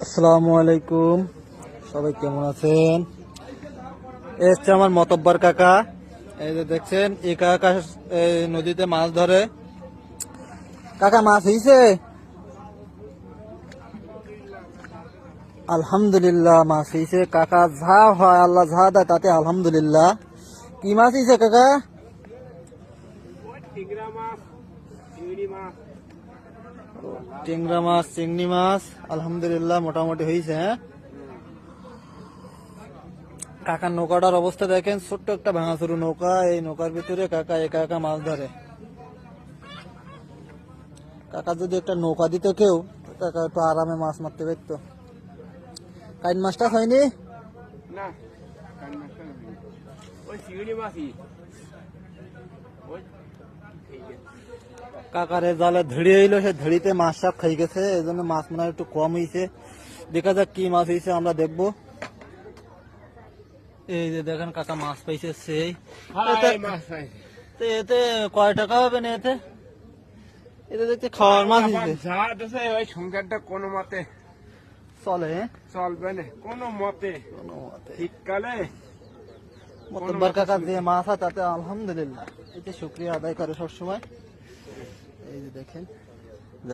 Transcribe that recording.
আসসালামু আলাইকুম, সবাই কেমন আছেন? এসছে আমার মতব্বর কাকা। এই যে দেখছেন, এই কাকা এই নদীতে মাছ ধরে। কাকা মাছ হইছে? আলহামদুলিল্লাহ মাছ হইছে কাকা। যা হয় আল্লাহ যা দেয় তাতে আলহামদুলিল্লাহ। কি মাছ হইছে কাকা? টেংরা মাছ, চিংড়ি মাছ, আলহামদুলিল্লাহ মোটামুটি হয়েছে। হ্যাঁ কাকার নৌকাটার অবস্থা দেখেন, ছোট্ট একটা ভাঙাচুরু নৌকা। এই নৌকার ভিতরে কাকা একা একা মাছ ধরে। কাকা যদি একটা নৌকা দিত কেউ, কাকা একটু আরামে মাছ মারতে পারতো। কাইন মাছটা হয়নি না, কান মাছটা না। ওই চিংড়ি মাছই। ওই কাকারে জালে ধড়ি হইলো, সে ধড়িতে মাছ সব খাই গেছে, এই জন্য মাছ মনে হয় একটু কম হয়েছে। দেখা যাক কি মাছ হয়েছে, আমরা দেখবো। এই যে দেখেন কাকা মাছ পাইছে সেই। হাই মাছ পাইছে। তো এতে কয় টাকা হবে না? এতে এতে দেখতে খাওয়ার মাছ হয়েছে। যা আছে ওই সংসারটা কোনো মতে চলে, হ্যাঁ? চলবে না, কোনো মতে। কোনো মতে। শীতকালে মতব্বর কাকা যে মাছ হয় তাতে আলহামদুলিল্লাহ, এতে শুক্রিয়া আদায় করে সবসময়। এই যে দেখেন।